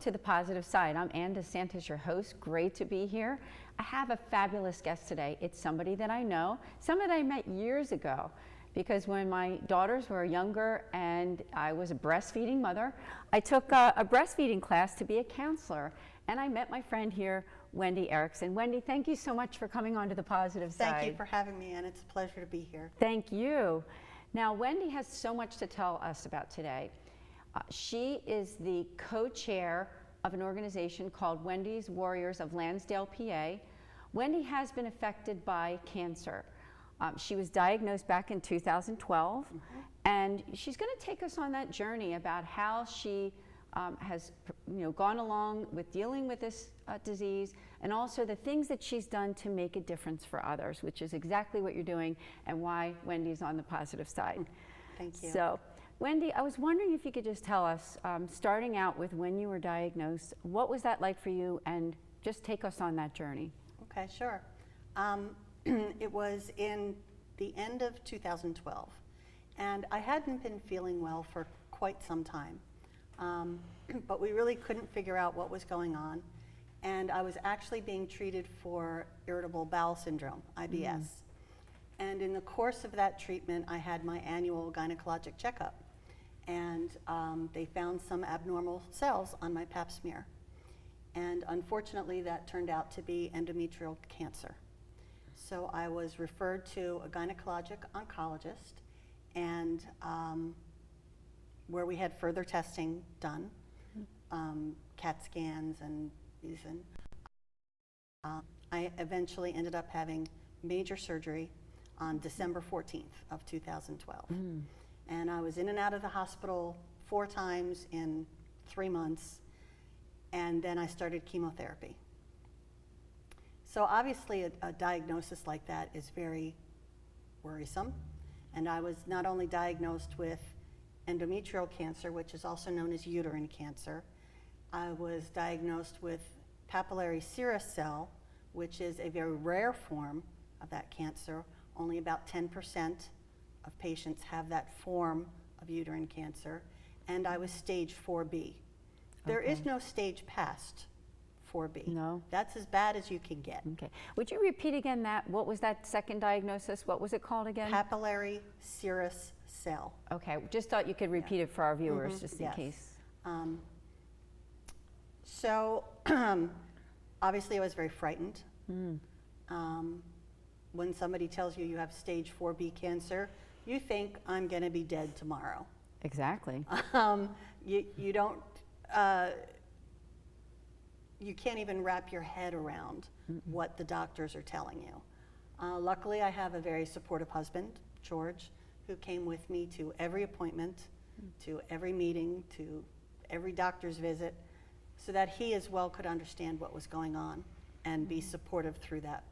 to The Positive Side. I'm Ann DeSantis, your host. Great to be here. I have a fabulous guest today. It's somebody that I know, somebody I met years ago, because when my daughters were younger and I was a breastfeeding mother, I took a breastfeeding class to be a counselor, and I met my friend here, Wendy Ericsson. Wendy, thank you so much for coming on to The Positive Side. Thank you for having me, and it's a pleasure to be here. Thank you. Now, Wendy has so much to tell us about today. She is the co-chair of an organization called Wendy's Warriors of Lansdale, PA. Wendy has been affected by cancer. She was diagnosed back in 2012, and she's going to take us on that journey about how she has gone along with dealing with this disease, and also the things that she's done to make a difference for others, which is exactly what you're doing and why Wendy's on the positive side. Thank you. So, Wendy, I was wondering if you could just tell us, starting out with when you were diagnosed, what was that like for you, and just take us on that journey. Okay, sure. It was in the end of 2012, and I hadn't been feeling well for quite some time, but we really couldn't figure out what was going on, and I was actually being treated for irritable bowel syndrome, IBS. And in the course of that treatment, I had my annual gynecologic checkup, and they found some abnormal cells on my pap smear. And unfortunately, that turned out to be endometrial cancer. So I was referred to a gynecologic oncologist, and where we had further testing done, CAT scans and I eventually ended up having major surgery on December 14th of 2012. And I was in and out of the hospital 4 times in 3 months, and then I started chemotherapy. So obviously a diagnosis like that is very worrisome, and I was not only diagnosed with endometrial cancer, which is also known as uterine cancer, I was diagnosed with papillary serous cell, which is a very rare form of that cancer. Only about 10% of patients have that form of uterine cancer, and I was stage 4B. There is no stage past 4B. No. That's as bad as you can get. Okay. Would you repeat again what was that second diagnosis? What was it called again? Papillary serous cell. Okay, just thought you could repeat it for our viewers, just in Yes. case. So obviously I was very frightened. When somebody tells you you have stage 4B cancer, you think I'm going to be dead tomorrow. Exactly. You don't, you can't even wrap your head around what the doctors are telling you. Luckily, I have a very supportive husband, George, who came with me to every appointment, to every meeting, to every doctor's visit, so that he as well could understand what was going on and be supportive through that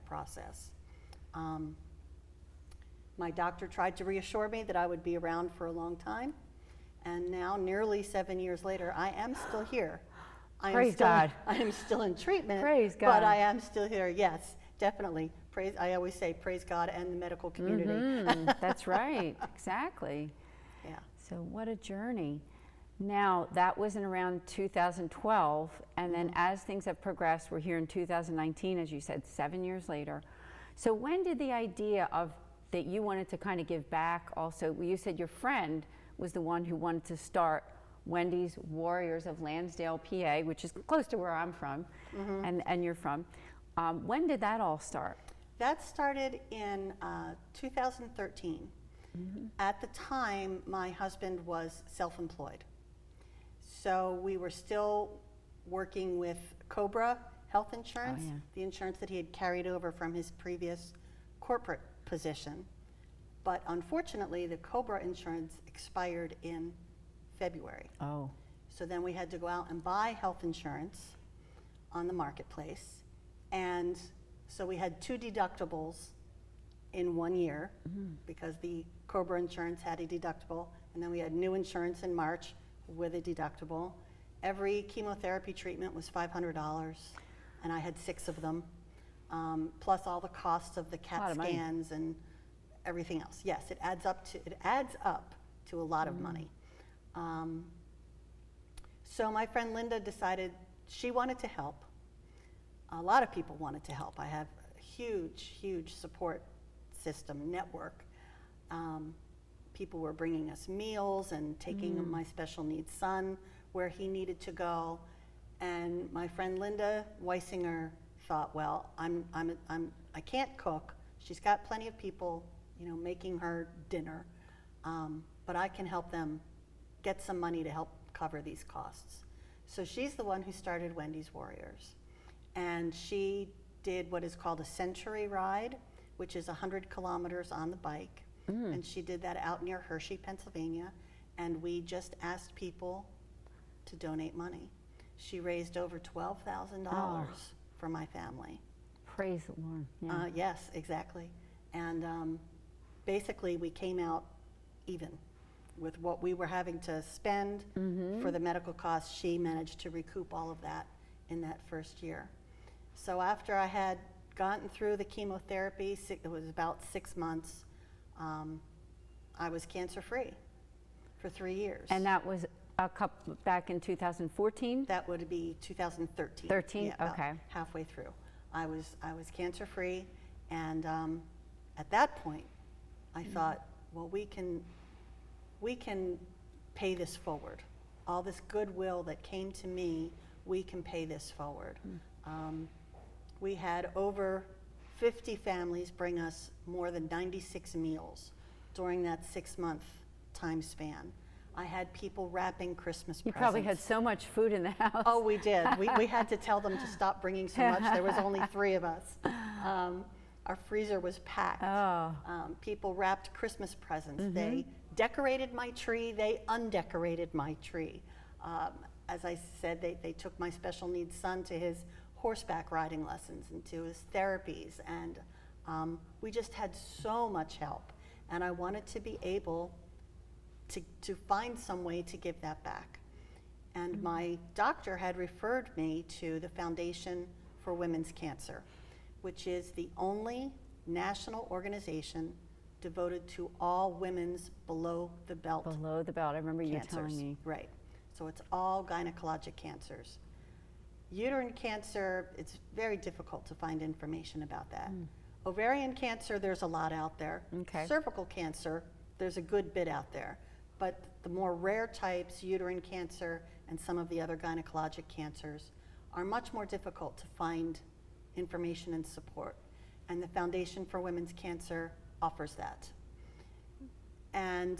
process. My doctor tried to reassure me that I would be around for a long time, and now, nearly 7 years later, I am still here. Praise God. I am still in treatment, Praise God. but I am still here, yes, definitely. I always say praise God and the medical community. That's right, exactly. Yeah. So what a journey. Now, that was in around 2012, and then as things have progressed, we're here in 2019, as you said, 7 years later. So when did the idea of that you wanted to kind of give back also, you said your friend was the one who wanted to start Wendy's Warriors of Lansdale, PA, which is close to where I'm from, and you're from. When did that all start? That started in 2013. At the time, my husband was self-employed. So we were still working with Cobra Health Insurance, the insurance that he had carried over from his previous corporate position. But unfortunately, the Cobra insurance expired in February. Oh. So then we had to go out and buy health insurance on the marketplace. And so we had 2 deductibles in 1 year because the Cobra insurance had a deductible, and then we had new insurance in March with a deductible. Every chemotherapy treatment was $500, and I had 6 of them, plus all the costs of the CAT scans and everything else. Yes, it adds up to a lot of money. So my friend Linda decided she wanted to help. A lot of people wanted to help. I have a huge support system, network. People were bringing us meals and taking my special needs son where he needed to go. And my friend Linda Weisinger thought, well, I can't cook. She's got plenty of people, you know, making her dinner, but I can help them get some money to help cover these costs. So she's the one who started Wendy's Warriors. And she did what is called a century ride, which is 100 kilometers on the bike. And she did that out near Hershey, Pennsylvania. And we just asked people to donate money. She raised over $12,000 for my family. Praise the Lord. Yeah. Yes, exactly. And basically we came out even with what we were having to spend for the medical costs. She managed to recoup all of that in that first year. So after I had gotten through the chemotherapy, it was about 6 months, I was cancer-free for 3 years. And that was a couple back in 2014? That would be 2013. 13, yeah, about okay. halfway through. I was cancer-free, and at that point, I thought, well, we can pay this forward. All this goodwill that came to me, we can pay this forward. We had over 50 families bring us more than 96 meals during that 6-month time span. I had people wrapping Christmas presents. You probably had so much food in the house. Oh, we did. We had to tell them to stop bringing so much. There was only 3 of us. Our freezer was packed. People wrapped Christmas presents. They decorated my tree. They undecorated my tree. As I said, they took my special needs son to his horseback riding lessons and to his therapies. And we just had so much help. And I wanted to be able to find some way to give that back. And my doctor had referred me to the Foundation for Women's Cancer, which is the only national organization devoted to all women's below the belt Below the belt, I remember you telling me. Right. So it's all gynecologic cancers. Uterine cancer, it's very difficult to find information about that. Ovarian cancer, there's a lot out there. Okay. Cervical cancer, there's a good bit out there. But the more rare types, uterine cancer and some of the other gynecologic cancers, are much more difficult to find information and support. And the Foundation for Women's Cancer offers that. And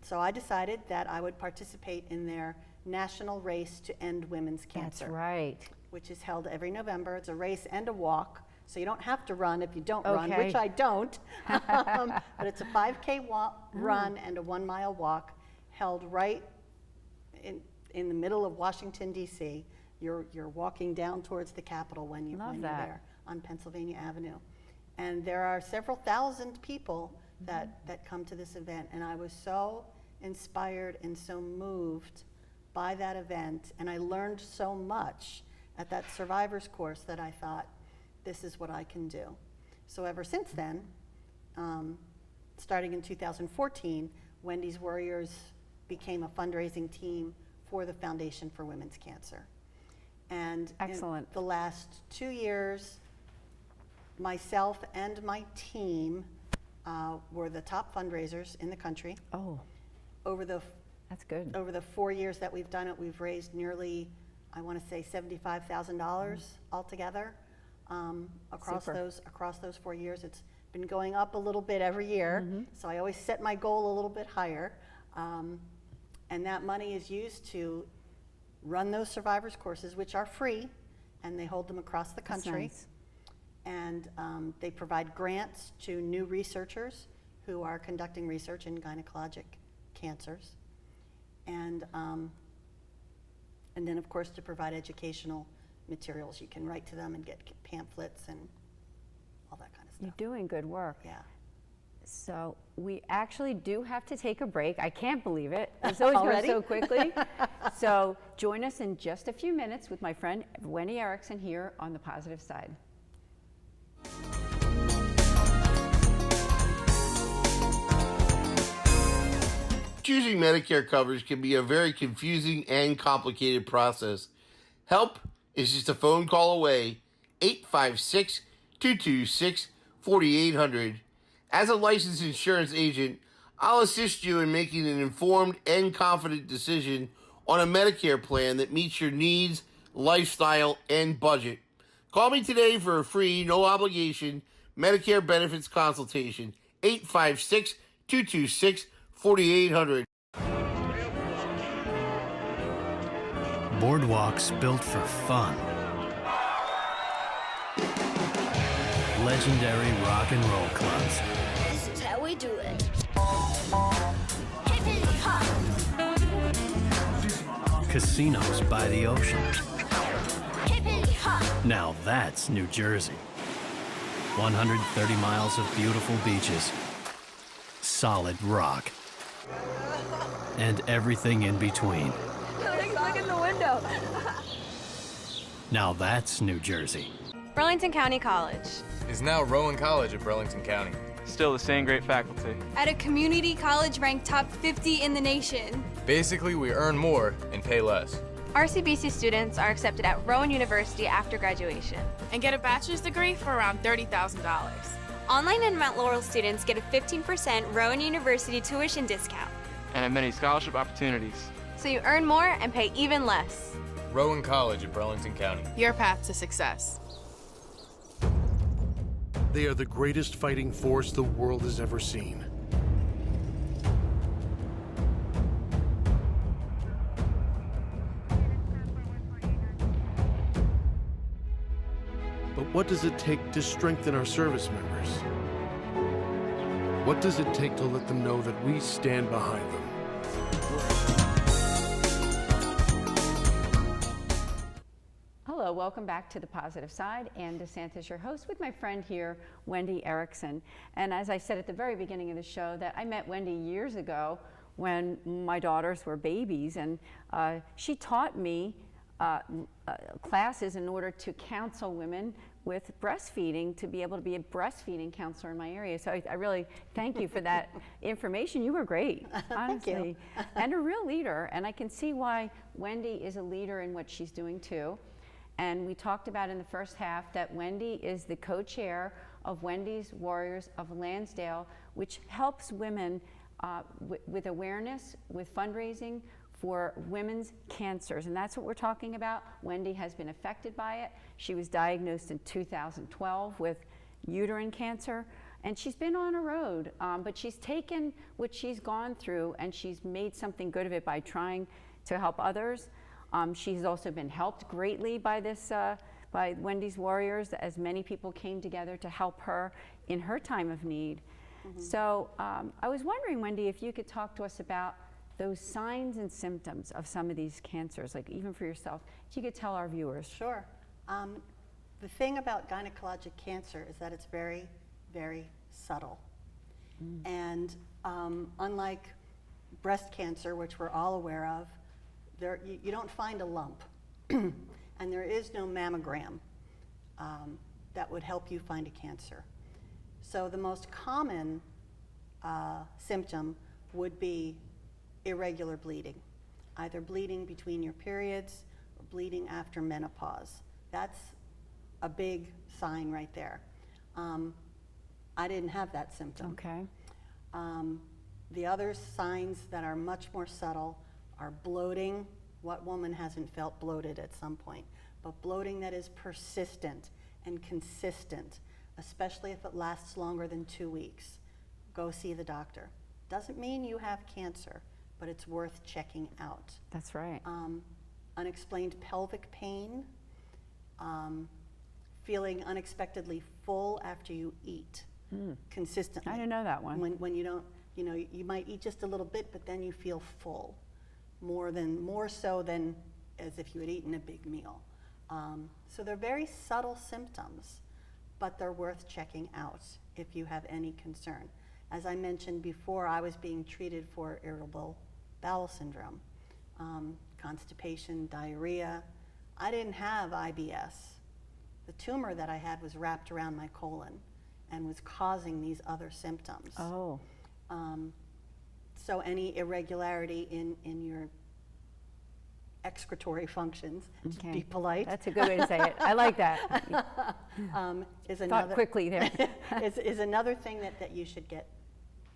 so I decided that I would participate in their national race to end women's cancer. That's right. Which is held every November. It's a race and a walk. So you don't have to run if you don't run, Okay. which I don't. But it's a 5K run and a 1-mile walk held right in the middle of Washington, D.C. You're walking down towards the Capitol when you're there on Pennsylvania Avenue. And there are several thousand people that come to this event. And I was so inspired and so moved by that event. And I learned so much at that survivor's course that I thought, this is what I can do. So ever since then, starting in 2014, Wendy's Warriors became a fundraising team for the Foundation for Women's Cancer. And Excellent. in the last 2 years, myself and my team were the top fundraisers in the country. Oh, that's good. Over the 4 years that we've done it, we've raised nearly, I want to say, $75,000 altogether. Across those 4 years. It's been going up a little bit every year, so I always set my goal a little bit higher. And that money is used to run those survivors courses, which are free, and they hold them across the country. That's nice. And they provide grants to new researchers who are conducting research in gynecologic cancers. And then, of course, to provide educational materials. You can write to them and get pamphlets and all that kind of stuff. You're doing good work. Yeah. So we actually do have to take a break. I can't believe it. It's always going so quickly. So join us in just a few minutes with my friend Wendy Ericsson here on The Positive Side. Choosing Medicare coverage can be a very confusing and complicated process. Help is just a phone call away, 856-226-4800. As a licensed insurance agent, I'll assist you in making an informed and confident decision on a Medicare plan that meets your needs, lifestyle, and budget. Call me today for a free, no obligation Medicare benefits consultation, 856-226-4800. Boardwalks built for fun. Legendary rock and roll clubs. This is how we do it. Hip hip hop. Casinos by the ocean. Hip hip hop. Now that's New Jersey. 130 miles of beautiful beaches. Solid rock. And everything in between. Look in the window. Now that's New Jersey. Burlington County College. Is now Rowan College of Burlington County. Still the same great faculty. At a community college ranked top 50 in the nation. Basically, we earn more and pay less. RCBC students are accepted at Rowan University after graduation. And get a bachelor's degree for around $30,000. Online and Mount Laurel students get a 15% Rowan University tuition discount. And have many scholarship opportunities. So you earn more and pay even less. Rowan College of Burlington County. Your path to success. They are the greatest fighting force the world has ever seen. But what does it take to strengthen our service members? What does it take to let them know that we stand behind them? Hello, welcome back to The Positive Side. Ann DeSantis, your host, with my friend here, Wendy Ericsson. And as I said at the very beginning of the show, that I met Wendy years ago when my daughters were babies, and she taught me classes in order to counsel women with breastfeeding, to be able to be a breastfeeding counselor in my area. So I really thank you for that information. You were great, honestly. Thank you. And a real leader. And I can see why Wendy is a leader in what she's doing too. And we talked about in the first half that Wendy is the co-chair of Wendy's Warriors of Lansdale, which helps women with awareness, with fundraising for women's cancers. And that's what we're talking about. Wendy has been affected by it. She was diagnosed in 2012 with uterine cancer. And she's been on a road, but she's taken what she's gone through and she's made something good of it by trying to help others. She's also been helped greatly by this, by Wendy's Warriors, as many people came together to help her in her time of need. Mm-hmm. So I was wondering, Wendy, if you could talk to us about those signs and symptoms of some of these cancers, like even for yourself, if you could tell our viewers. Sure. The thing about gynecologic cancer is that it's very, very subtle. And unlike breast cancer, which we're all aware of, you don't find a lump. And there is no mammogram that would help you find a cancer. So the most common symptom would be irregular bleeding, either bleeding between your periods or bleeding after menopause. That's a big sign right there. I didn't have that symptom. Okay. The other signs that are much more subtle are bloating. What woman hasn't felt bloated at some point? But bloating that is persistent and consistent, especially if it lasts longer than 2 weeks. Go see the doctor. Doesn't mean you have cancer, but it's worth checking out. That's right. Unexplained pelvic pain, feeling unexpectedly full after you eat consistently. I didn't know that one. When you don't, you might eat just a little bit, but then you feel full, more so than as if you had eaten a big meal. So they're very subtle symptoms, but they're worth checking out if you have any concern. As I mentioned before, I was being treated for irritable bowel syndrome, constipation, diarrhea. I didn't have IBS. The tumor that I had was wrapped around my colon and was causing these other symptoms. Oh. So any irregularity in your excretory functions, to be polite. That's a good way to say it. I like that. Is Thought another quickly there. is another thing that you should get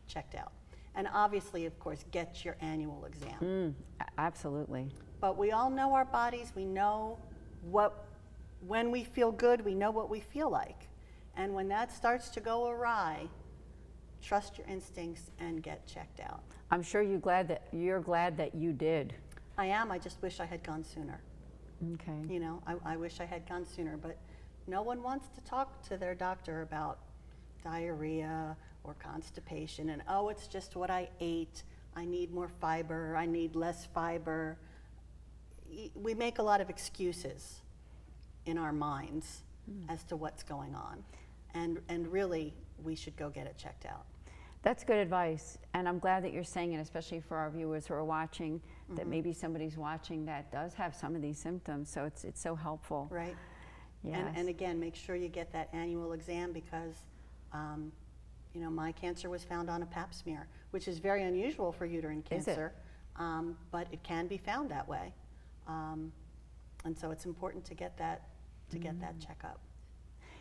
checked out. And obviously, of course, get your annual exam. Absolutely. But we all know our bodies. We know when we feel good, we know what we feel like. And when that starts to go awry, trust your instincts and get checked out. I'm sure you're glad that you did. I am. I just wish I had gone sooner. Okay. You know, I wish I had gone sooner, but no one wants to talk to their doctor about diarrhea or constipation and, oh, it's just what I ate. I need more fiber. I need less fiber. We make a lot of excuses in our minds as to what's going on. And really, we should go get it checked out. That's good advice, and I'm glad that you're saying it, especially for our viewers who are watching, that maybe somebody's watching that does have some of these symptoms, so it's so helpful. Right. Yes. And again, make sure you get that annual exam because, you know, my cancer was found on a pap smear, which is very unusual for uterine cancer, but it can be found that way. And so it's important to get that checkup.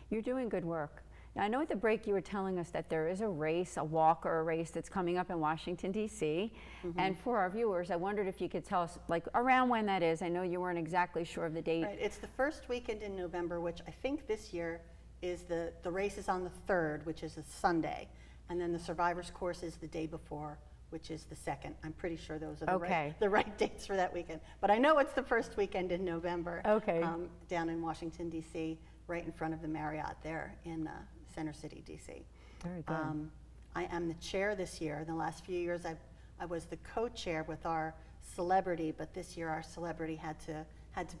You're doing good work. Now, I know at the break you were telling us that there is a race, a walk or a race that's coming up in Washington, D.C. And for our viewers, I wondered if you could tell us, like, around when that is. I know you weren't exactly sure of the date. Right. It's the first weekend in November, which I think this year is the race is on the 3rd, which is a Sunday. And then the survivor's course is the day before, which is the 2nd. I'm pretty sure those are the right dates for that weekend. But I know it's the first weekend in November. Okay. Down in Washington, D.C., right in front of the Marriott there in Center City, D.C. Very good. I am the chair this year. In the last few years, I was the co-chair with our celebrity, but this year our celebrity had to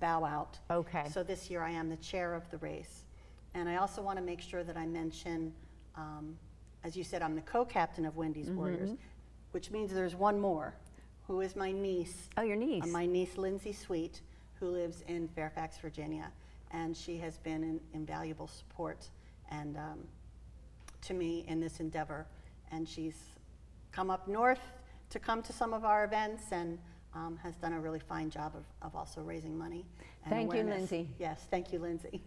bow out. Okay. So this year I am the chair of the race. And I also want to make sure that I mention, as you said, I'm the co-captain of Wendy's Warriors, which means there's one more, who is my niece. Oh, your niece. My niece, Lindsay Sweet, who lives in Fairfax, Virginia. And she has been an invaluable support and to me in this endeavor. And she's come up north to come to some of our events and has done a really fine job of also raising money and Thank you, awareness. Lindsay. Yes, thank you, Lindsay.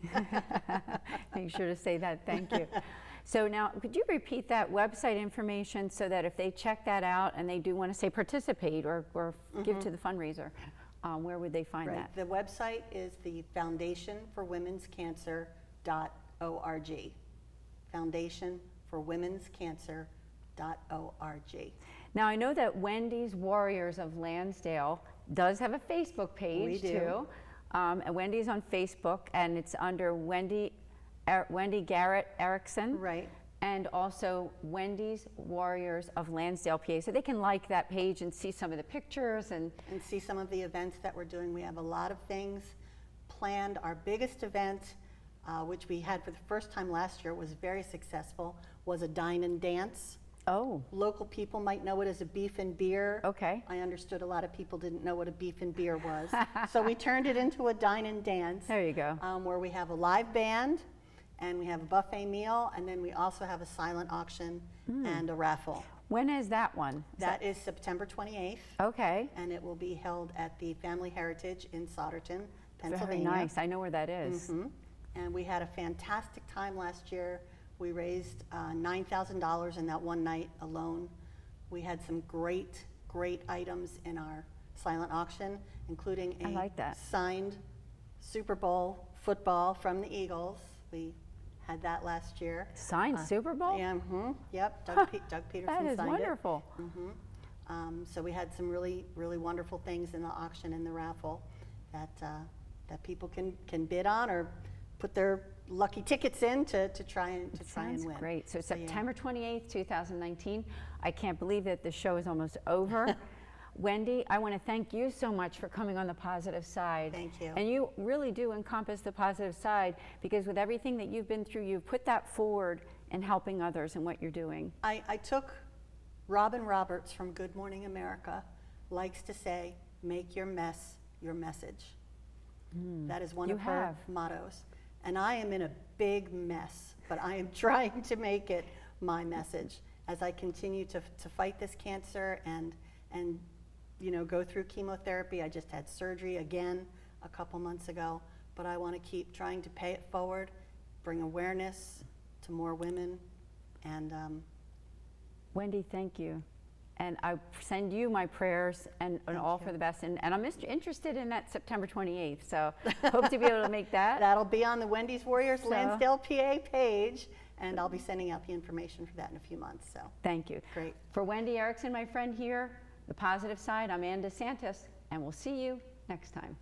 Make sure to say that. Thank you. So now, could you repeat that website information so that if they check that out and they do want to say participate or give to the fundraiser, where would they find that? The website is the foundationforwomenscancer.org. foundationforwomenscancer.org. Now, I know that Wendy's Warriors of Lansdale does have a Facebook page, We do. too. And Wendy's on Facebook, and it's under Wendy Garrett Ericsson. Right. And also Wendy's Warriors of Lansdale, PA. So they can like that page and see some of the pictures and see some of the events that we're doing. We have a lot of things planned. Our biggest event, which we had for the first time last year, was very successful, was a dine and dance. Oh. Local people might know it as a beef and beer. Okay. I understood a lot of people didn't know what a beef and beer was. So we turned it into a dine and dance. There you go. Where we have a live band, and we have a buffet meal, and then we also have a silent auction and a raffle. When is that one? That is September 28th. Okay. And it will be held at the Family Heritage in Souderton, Pennsylvania. Very nice. I know where that is. And we had a fantastic time last year. We raised $9,000 in that one night alone. We had some great items in our silent auction, including I like that. signed Super Bowl football from the Eagles. We had that last year. Signed Super Bowl? Yeah, yep, Doug Peterson That is signed wonderful. it. So we had some really wonderful things in the auction and the raffle that people can bid on or put their lucky tickets in to try and win. Great. So September 28th, 2019. I can't believe that the show is almost over. Wendy, I want to thank you so much for coming on the positive side. Thank you. And you really do encompass the positive side because with everything that you've been through, you've put that forward in helping others and what you're doing. I took Robin Roberts from Good Morning America, likes to say, make your mess your message. That is one of her mottos. And I am in a big mess, but I am trying to make it my message. as I continue to fight this cancer and you know, go through chemotherapy. I just had surgery again a couple months ago, but I want to keep trying to pay it forward, bring awareness to more women, and Wendy, thank you. And I send you my prayers and all for the best. And I'm interested in that September 28th, so hope to be able to make that. that'll be on the Wendy's Warriors Lansdale, PA page, and I'll be sending out the information for that in a few months. So Thank you. Great. For Wendy Ericsson, my friend here, the positive side, I'm Ann DeSantis, and we'll see you next time.